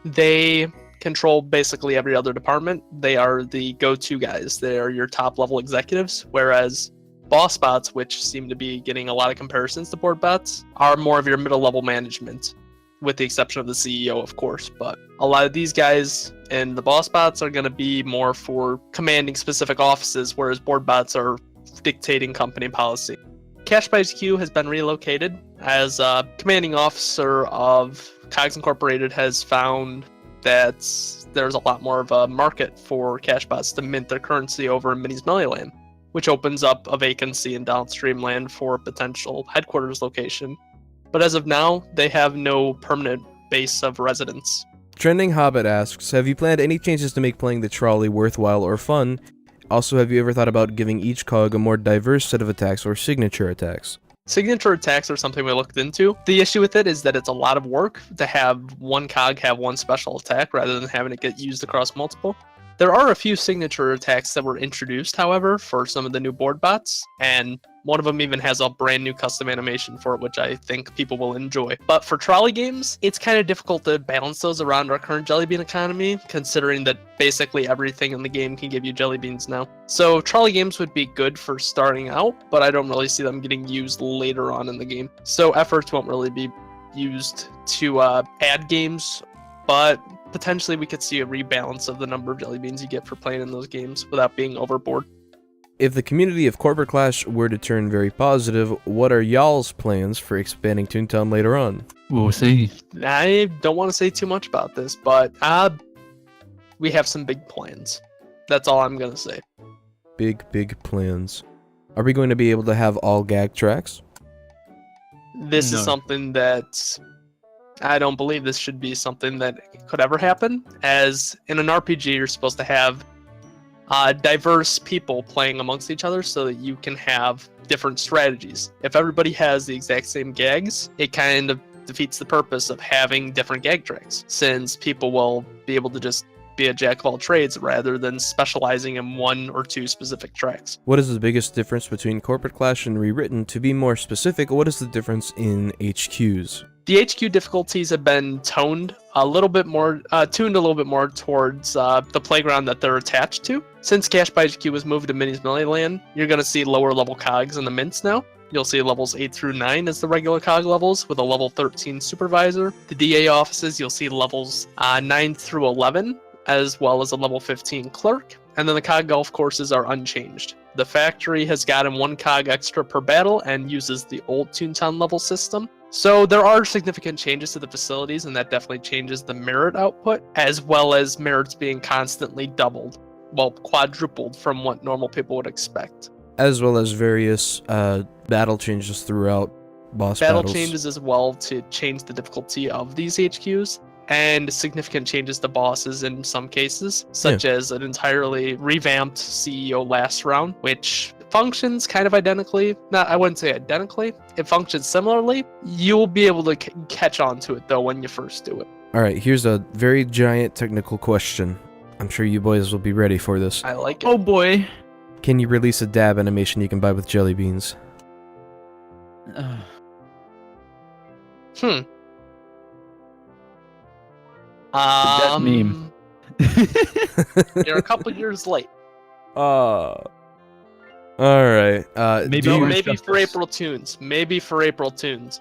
Speaker 3: They control basically every other department. They are the go-to guys. They are your top-level executives, whereas boss bots, which seem to be getting a lot of comparisons to board bots, are more of your middle-level management, with the exception of the CEO, of course. But a lot of these guys and the boss bots are going to be more for commanding specific offices, whereas board bots are dictating company policy. Cash by HQ has been relocated, as a commanding officer of Cogs Incorporated has found that there's a lot more of a market for cash bots to mint their currency over in Minnie's Melly Land, which opens up a vacancy in downstream land for a potential headquarters location. But as of now, they have no permanent base of residence.
Speaker 1: Trending Hobbit asks, have you planned any changes to make playing the trolley worthwhile or fun? Also, have you ever thought about giving each cog a more diverse set of attacks or signature attacks?
Speaker 3: Signature attacks are something we looked into. The issue with it is that it's a lot of work to have one cog have one special attack rather than having it get used across multiple. There are a few signature attacks that were introduced, however, for some of the new board bots, and one of them even has a brand new custom animation for it, which I think people will enjoy. But for trolley games, it's kind of difficult to balance those around our current jelly bean economy, considering that basically everything in the game can give you jelly beans now. So trolley games would be good for starting out, but I don't really see them getting used later on in the game. So efforts won't really be used to add games, but potentially we could see a rebalance of the number of jelly beans you get for playing in those games without being overboard.
Speaker 1: If the community of Corporate Clash were to turn very positive, what are y'all's plans for expanding Toontown later on?
Speaker 2: We'll see.
Speaker 3: I don't want to say too much about this, but we have some big plans. That's all I'm going to say.
Speaker 1: Big plans. Are we going to be able to have all gag tracks?
Speaker 3: This
Speaker 2: No.
Speaker 3: is something that I don't believe this should be something that could ever happen, as in an RPG you're supposed to have diverse people playing amongst each other so that you can have different strategies. If everybody has the exact same gags, it kind of defeats the purpose of having different gag tracks, since people will be able to just be a jack of all trades rather than specializing in one or two specific tracks.
Speaker 1: What is the biggest difference between Corporate Clash and Rewritten? To be more specific, what is the difference in HQs?
Speaker 3: The HQ difficulties have been tuned a little bit more towards the playground that they're attached to. Since Cash by HQ was moved to Minnie's Melly Land, you're going to see lower level cogs in the mints now. You'll see levels 8 through 9 as the regular cog levels, with a level 13 supervisor. The DA offices, you'll see levels 9 through 11, as well as a level 15 clerk. And then the cog golf courses are unchanged. The factory has gotten 1 cog extra per battle and uses the old Toontown level system. So there are significant changes to the facilities, and that definitely changes the merit output, as well as merits being constantly doubled, well, quadrupled from what normal people would expect.
Speaker 1: As well as various battle changes throughout boss
Speaker 3: Battle
Speaker 1: battles.
Speaker 3: changes as well to change the difficulty of these HQs, and significant changes to bosses in some cases, such as an entirely revamped CEO last round, which functions kind of identically. I wouldn't say identically. It functions similarly. You'll be able to catch on to it, though, when you first do it.
Speaker 1: Alright, here's a very giant technical question. I'm sure you boys will be ready for this.
Speaker 3: I like it.
Speaker 2: Oh boy.
Speaker 1: Can you release a dab animation you can buy with jelly beans?
Speaker 2: That meme.
Speaker 3: You're a couple years late.
Speaker 1: Alright.
Speaker 2: Maybe
Speaker 3: So
Speaker 2: Orange
Speaker 3: maybe for
Speaker 2: Justice.
Speaker 3: April Tunes. Maybe for April Tunes.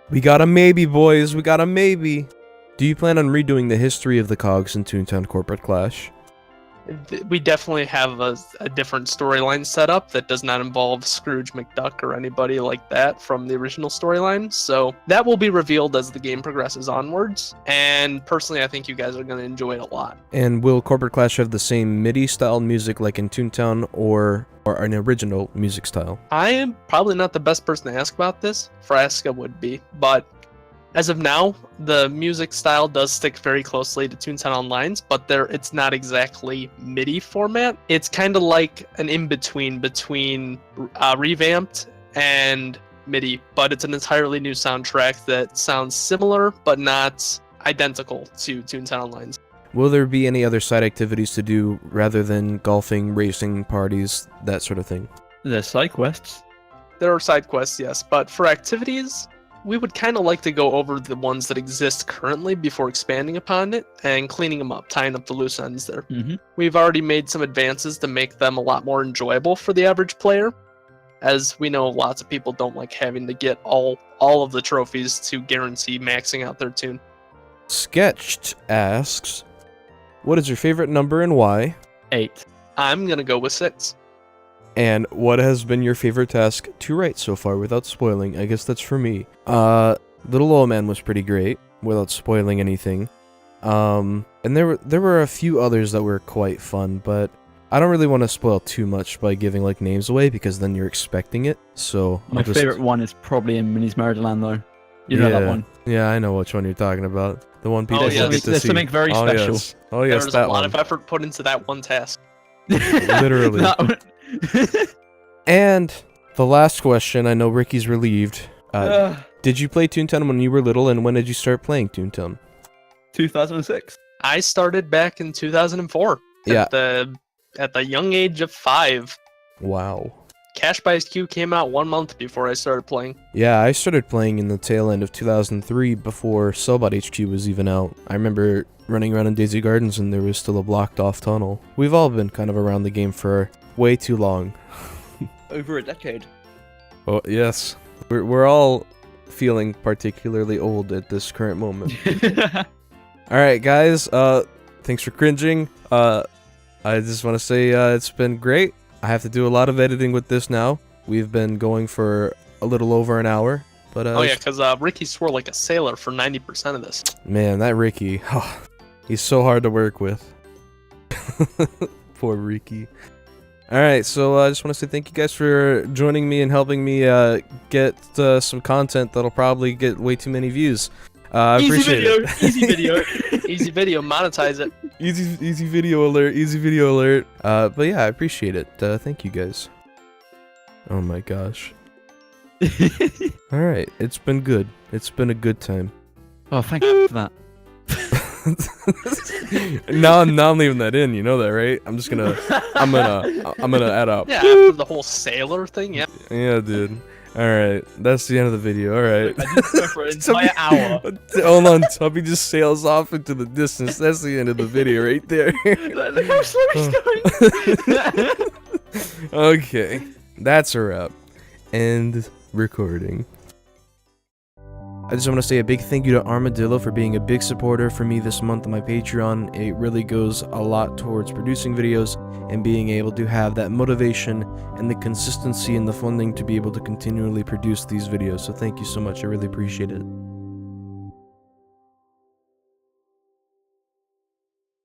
Speaker 1: We got a maybe, boys. We got a maybe. Do you plan on redoing the history of the cogs in Toontown Corporate Clash?
Speaker 3: We definitely have a different storyline set up that does not involve Scrooge McDuck or anybody like that from the original storyline. So that will be revealed as the game progresses onwards. And personally, I think you guys are going to enjoy it a lot.
Speaker 1: And will Corporate Clash have the same MIDI-style music like in Toontown or an original music style?
Speaker 3: I am probably not the best person to ask about this. Frasca would be, but as of now, the music style does stick very closely to Toontown Online's, but it's not exactly MIDI format. It's kind of like an in-between between revamped and MIDI, but it's an entirely new soundtrack that sounds similar, but not identical to Toontown Online's.
Speaker 1: Will there be any other side activities to do rather than golfing, racing, parties, that sort of thing?
Speaker 2: There's side quests.
Speaker 3: There are side quests, yes, but for activities, we would kind of like to go over the ones that exist currently before expanding upon it and cleaning them up, tying up the loose ends there.
Speaker 2: Mm-hmm.
Speaker 3: We've already made some advances to make them a lot more enjoyable for the average player, as we know lots of people don't like having to get all of the trophies to guarantee maxing out their tune.
Speaker 1: Sketched asks, what is your favorite number and why?
Speaker 2: 8.
Speaker 3: I'm going to go with 6.
Speaker 1: And what has been your favorite task to write so far without spoiling? I guess that's for me. Little Old Man was pretty great without spoiling anything. And there were a few others that were quite fun, but I don't really want to spoil too much by giving like names away because then you're expecting it. So
Speaker 2: My favorite one is probably in Minnie's Murderland, though. You know that one.
Speaker 1: Yeah, I know which one you're talking about. The one people
Speaker 3: yes.
Speaker 1: get to
Speaker 2: There's
Speaker 1: see.
Speaker 2: something very
Speaker 1: Oh,
Speaker 2: special.
Speaker 1: Yes. Oh yes,
Speaker 3: There's
Speaker 1: that
Speaker 3: a lot
Speaker 1: one.
Speaker 3: of effort put into that one task.
Speaker 1: Literally.
Speaker 2: That one.
Speaker 1: And the last question, I know Ricky's relieved. Did you play Toontown when you were little, and when did you start playing Toontown?
Speaker 2: 2006.
Speaker 3: I started back in 2004
Speaker 1: Yeah.
Speaker 3: at the young age of 5.
Speaker 1: Wow.
Speaker 3: Cash by SQ came out 1 month before I started playing.
Speaker 1: Yeah, I started playing in the tail end of 2003 before Cellbot HQ was even out. I remember running around in Daisy Gardens and there was still a blocked off tunnel. We've all been kind of around the game for way too long.
Speaker 2: Over a decade.
Speaker 1: Oh, yes. We're all feeling particularly old at this current moment. Alright, guys, thanks for cringing. I just want to say it's been great. I have to do a lot of editing with this now. We've been going for a little over an hour. But
Speaker 3: Oh yeah, because Ricky swore like a sailor for 90% of this.
Speaker 1: man, that Ricky, he's so hard to work with. Poor Ricky. Alright, so I just want to say thank you guys for joining me and helping me get some content that'll probably get way too many views. I appreciate it.
Speaker 2: Easy video.
Speaker 3: Easy video, monetize it.
Speaker 1: Easy video alert, easy video alert. But yeah, I appreciate it. Thank you guys. Oh my gosh. Alright, it's been good. It's been a good time.
Speaker 2: Oh, thank you for that.
Speaker 1: now I'm leaving that in, you know that, right? I'm gonna add up.
Speaker 3: Yeah, after the whole sailor thing, yeah.
Speaker 1: Yeah, dude. Alright, that's the end of the video, alright.
Speaker 2: I did so for an entire hour.
Speaker 1: Hold on, Tubby just sails off into the distance. That's the end of the video right there.
Speaker 2: Look how slow he's going.
Speaker 1: Okay, that's a wrap. End recording. I just want to say a big thank you to Armadillo for being a big supporter for me this month on my Patreon. It really goes a lot towards producing videos and being able to have that motivation and the consistency and the funding to be able to continually produce these videos. So thank you so much. I really appreciate it.